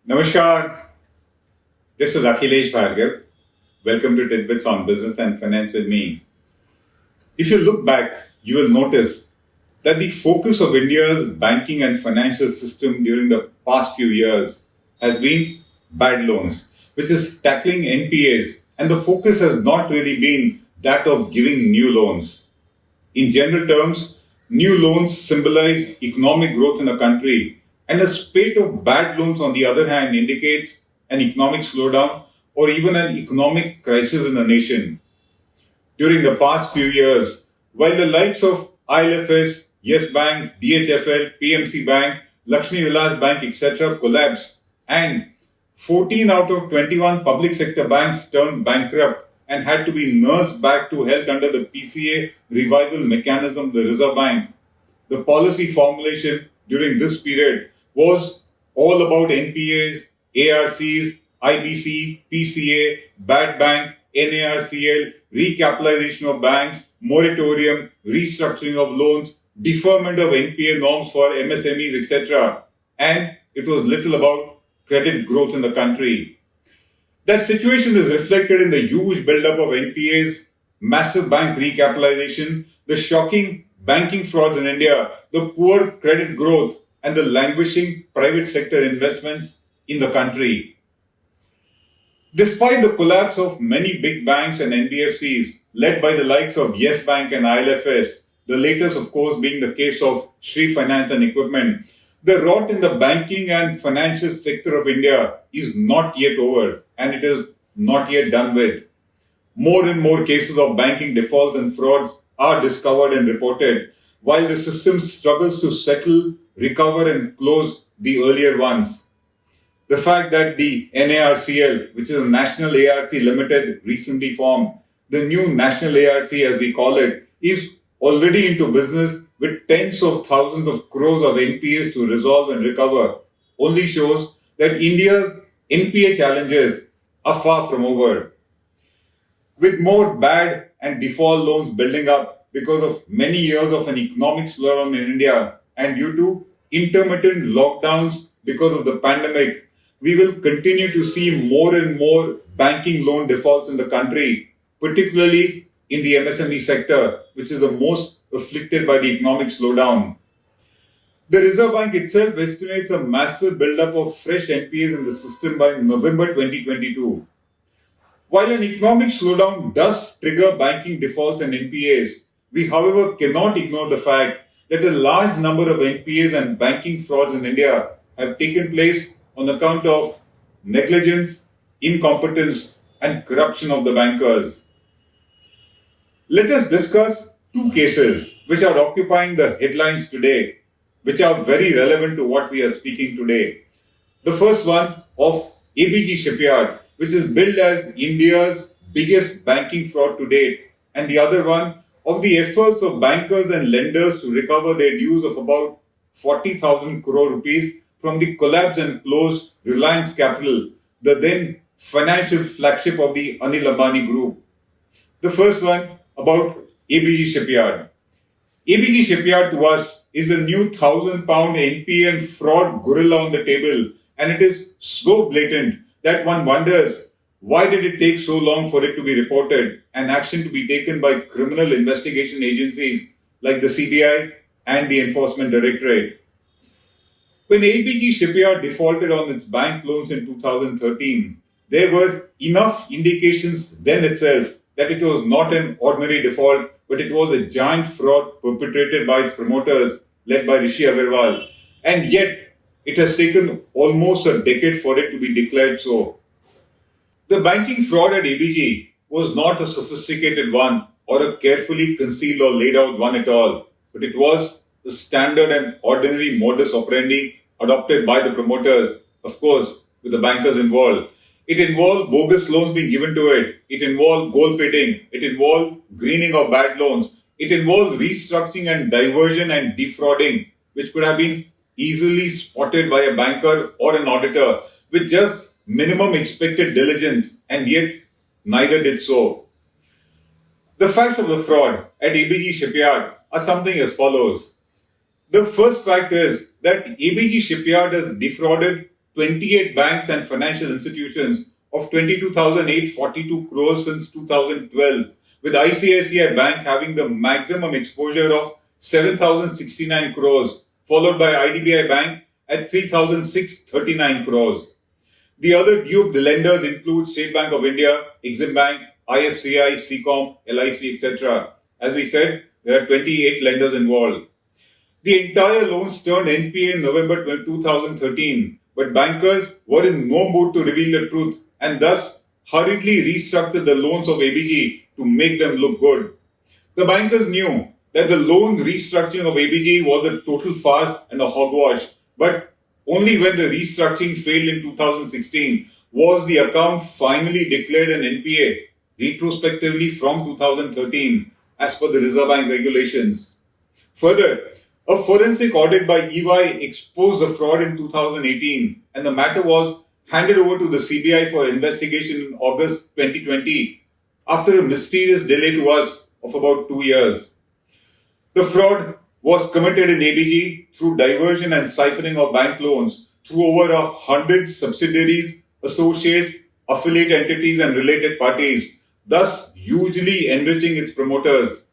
Namaskar, this is Akhilesh Bhargava. Welcome to Tit-Bits on Business and Finance with me. If you look back, you will notice that the focus of India's banking and financial system during the past few years has been bad loans, which is tackling NPAs, and the focus has not really been that of giving new loans. In general terms, new loans symbolize economic growth in a country, and a spate of bad loans, on the other hand, indicates an economic slowdown or even an economic crisis in a nation. During the past few years, while the likes of ILFS, Yes Bank, DHFL, PMC Bank, Lakshmi Vilas Bank, etc. collapsed, and 14 out of 21 public sector banks turned bankrupt and had to be nursed back to health under the PCA revival mechanism of the Reserve Bank. The policy formulation during this period was all about NPAs, ARCs, IBC, PCA, bad bank, NARCL, recapitalization of banks, moratorium, restructuring of loans, deferment of NPA norms for MSMEs, etc. And it was little about credit growth in the country. That situation is reflected in the huge buildup of NPAs, massive bank recapitalization, the shocking banking frauds in India, the poor credit growth, and the languishing private sector investments in the country. Despite the collapse of many big banks and NBFCs, led by the likes of Yes Bank and ILFS, the latest, of course, being the case of Shree Finance and Equipment, the rot in the banking and financial sector of India is not yet over, and it is not yet done with. More and more cases of banking defaults and frauds are discovered and reported, while the system struggles to settle, recover, and close the earlier ones. The fact that the NARCL, which is a National ARC Limited, recently formed, the new National ARC as we call it, is already into business with tens of thousands of crores of NPAs to resolve and recover, only shows that India's NPA challenges are far from over. With more bad and default loans building up because of many years of an economic slowdown in India and due to intermittent lockdowns because of the pandemic, we will continue to see more and more banking loan defaults in the country, particularly in the MSME sector, which is the most afflicted by the economic slowdown. The Reserve Bank itself estimates a massive buildup of fresh NPAs in the system by November 2022. While an economic slowdown does trigger banking defaults and NPAs, we, however, cannot ignore the fact that a large number of NPAs and banking frauds in India have taken place on account of negligence, incompetence, and corruption of the bankers. Let us discuss two cases which are occupying the headlines today, which are very relevant to what we are speaking today. The first one of ABG Shipyard, which is billed as India's biggest banking fraud to date, and the other one of the efforts of bankers and lenders to recover their dues of about 40,000 crore rupees from the collapsed and closed Reliance Capital, the then financial flagship of the Anil Ambani Group. The first one about ABG Shipyard. ABG Shipyard to us is a new £1,000 NPA and fraud gorilla on the table, and it is so blatant that one wonders why did it take so long for it to be reported and action to be taken by criminal investigation agencies like the CBI and the Enforcement Directorate. When ABG Shipyard defaulted on its bank loans in 2013, there were enough indications then itself that it was not an ordinary default, but it was a giant fraud perpetrated by its promoters led by Rishi Agarwal. And yet, it has taken almost a decade for it to be declared so. The banking fraud at ABG was not a sophisticated one or a carefully concealed or laid out one at all, but it was the standard and ordinary modus operandi adopted by the promoters, of course, with the bankers involved. It involved bogus loans being given to it. It involved gold pitting. It involved greening of bad loans. It involved restructuring and diversion and defrauding, which could have been easily spotted by a banker or an auditor with just minimum expected diligence, and yet neither did so. The facts of the fraud at ABG Shipyard are something as follows. The first fact is that ABG Shipyard has defrauded 28 banks and financial institutions of 22,842 crores since 2012, with ICICI Bank having the maximum exposure of 7,069 crores, followed by IDBI Bank at 3,639 crores. The other duped lenders include State Bank of India, Exim Bank, IFCI, CCOM, LIC, etc. As we said, there are 28 lenders involved. The entire loans turned NPA in November 2013, but bankers were in no mood to reveal the truth and thus hurriedly restructured the loans of ABG to make them look good. The bankers knew that the loan restructuring of ABG was a total farce and a hogwash, but only when the restructuring failed in 2016 was the account finally declared an NPA retrospectively from 2013 as per the Reserve Bank regulations. Further, a forensic audit by EY exposed the fraud in 2018 and the matter was handed over to the CBI for investigation in August 2020 after a mysterious delay to us of about 2 years. The fraud was committed in ABG through diversion and siphoning of bank loans through over 100 subsidiaries, associates, affiliate entities and related parties, thus hugely enriching its promoters.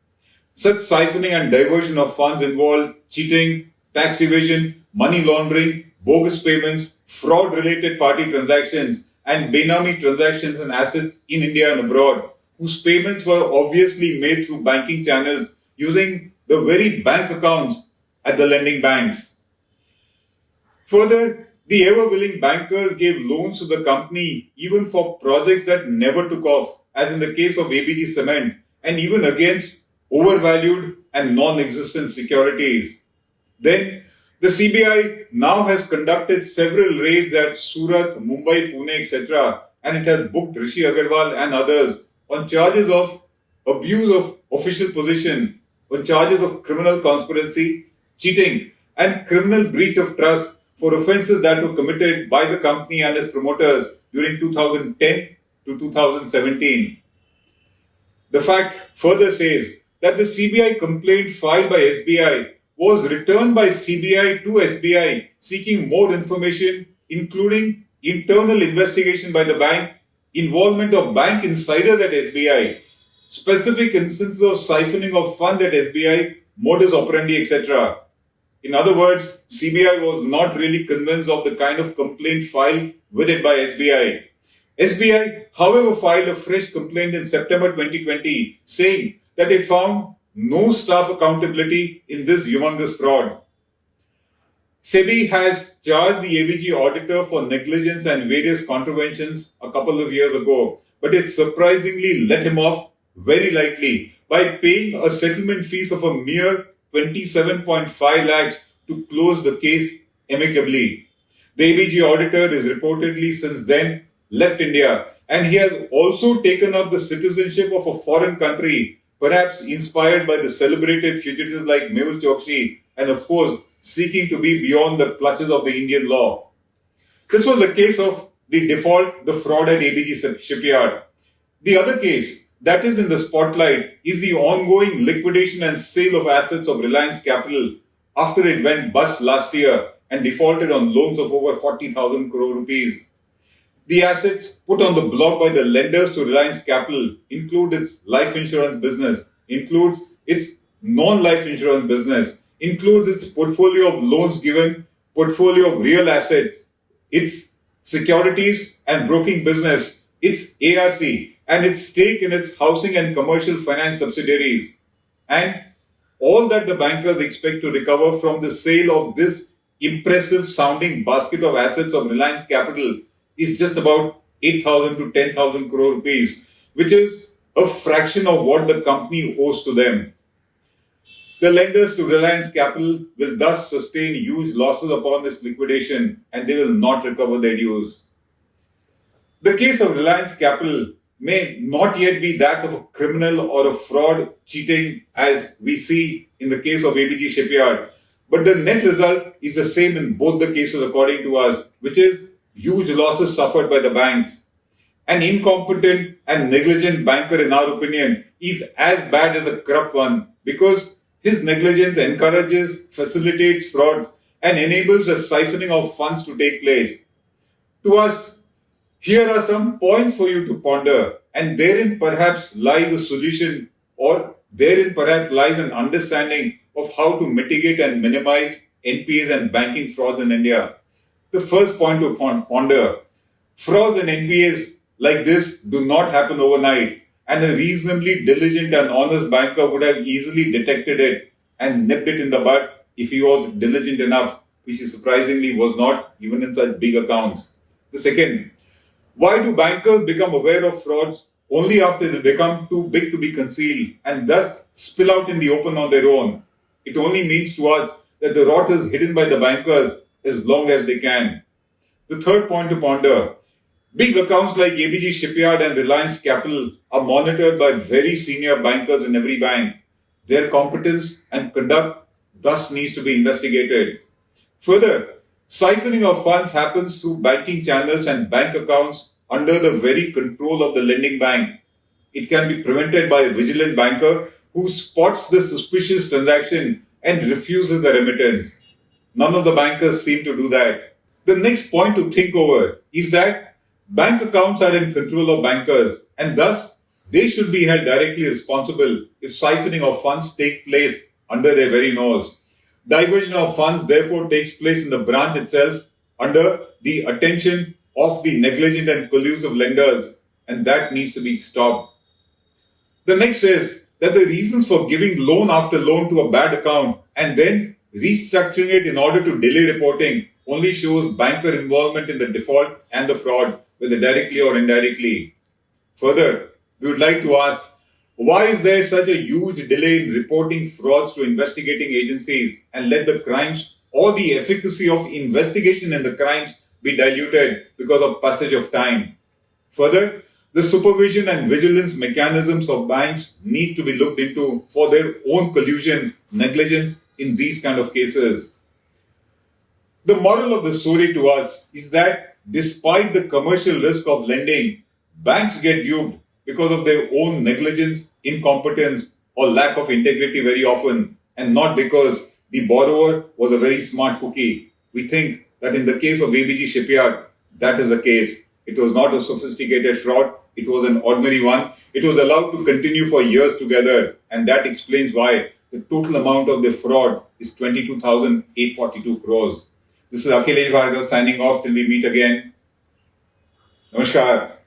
Such siphoning and diversion of funds involved cheating, tax evasion, money laundering, bogus payments, fraud-related party transactions, and Benami transactions and assets in India and abroad, whose payments were obviously made through banking channels using the very bank accounts at the lending banks. Further, the ever-willing bankers gave loans to the company even for projects that never took off, as in the case of ABG Cement, and even against overvalued and non-existent securities. Then, the CBI now has conducted several raids at Surat, Mumbai, Pune, etc., and it has booked Rishi Agarwal and others on charges of abuse of official position, on charges of criminal conspiracy, cheating, and criminal breach of trust for offences that were committed by the company and its promoters during 2010 to 2017. The fact further says that the CBI complaint filed by SBI was returned by CBI to SBI seeking more information, including internal investigation by the bank, involvement of bank insiders at SBI, specific instances of siphoning of funds at SBI, modus operandi, etc. In other words, CBI was not really convinced of the kind of complaint filed with it by SBI. SBI, however, filed a fresh complaint in September 2020 saying that it found no staff accountability in this humongous fraud. SEBI has charged the ABG auditor for negligence and various contraventions a couple of years ago, but it surprisingly let him off very lightly by paying a settlement fees of a mere 27.5 lakhs to close the case amicably. The ABG auditor is reportedly since then left India, and he has also taken up the citizenship of a foreign country, perhaps inspired by the celebrated fugitives like Mehul Chokshi, and of course, seeking to be beyond the clutches of the Indian law. This was the case of the default, the fraud at ABG Shipyard. The other case that is in the spotlight is the ongoing liquidation and sale of assets of Reliance Capital after it went bust last year and defaulted on loans of over 40,000 crore rupees. The assets put on the block by the lenders to Reliance Capital include its life insurance business, includes its non-life insurance business, includes its portfolio of loans given, portfolio of real assets, its securities and broking business, its ARC, and its stake in its housing and commercial finance subsidiaries. And all that the bankers expect to recover from the sale of this impressive sounding basket of assets of Reliance Capital is just about 8,000 to 10,000 crore rupees, which is a fraction of what the company owes to them. The lenders to Reliance Capital will thus sustain huge losses upon this liquidation and they will not recover their dues. The case of Reliance Capital may not yet be that of a criminal or a fraud cheating as we see in the case of ABG Shipyard, but the net result is the same in both the cases according to us, which is huge losses suffered by the banks. An incompetent and negligent banker, in our opinion, is as bad as a corrupt one because his negligence encourages, facilitates fraud, and enables the siphoning of funds to take place. To us, here are some points for you to ponder, and therein perhaps lies a solution, or therein perhaps lies an understanding of how to mitigate and minimize NPAs and banking frauds in India. The first point to ponder: frauds and NPAs like this do not happen overnight, and a reasonably diligent and honest banker would have easily detected it and nipped it in the bud if he was diligent enough, which he surprisingly was not, even in such big accounts. The second: why do bankers become aware of frauds only after they become too big to be concealed and thus spill out in the open on their own? It only means to us that the rot is hidden by the bankers as long as they can. The third point to ponder: big accounts like ABG Shipyard and Reliance Capital are monitored by very senior bankers in every bank. Their competence and conduct thus needs to be investigated. Further, siphoning of funds happens through banking channels and bank accounts under the very control of the lending bank. It can be prevented by a vigilant banker who spots the suspicious transaction and refuses the remittance. None of the bankers seem to do that. The next point to think over is that bank accounts are in control of bankers, and thus they should be held directly responsible if siphoning of funds take place under their very nose. Diversion of funds therefore takes place in the branch itself under the attention of the negligent and collusive lenders, and that needs to be stopped. The next is that the reasons for giving loan after loan to a bad account and then restructuring it in order to delay reporting only shows banker involvement in the default and the fraud, whether directly or indirectly. Further, we would like to ask, why is there such a huge delay in reporting frauds to investigating agencies and let the crimes or the efficacy of investigation in the crimes be diluted because of passage of time? Further, the supervision and vigilance mechanisms of banks need to be looked into for their own collusion, negligence in these kind of cases. The moral of the story to us is that despite the commercial risk of lending, banks get duped because of their own negligence, incompetence, or lack of integrity very often, and not because the borrower was a very smart cookie. We think that in the case of ABG Shipyard, that is the case. It was not a sophisticated fraud, it was an ordinary one. It was allowed to continue for years together, and that explains why the total amount of the fraud is 22,842 crores. This is Akhilesh Bhargava signing off till we meet again. Namaskar.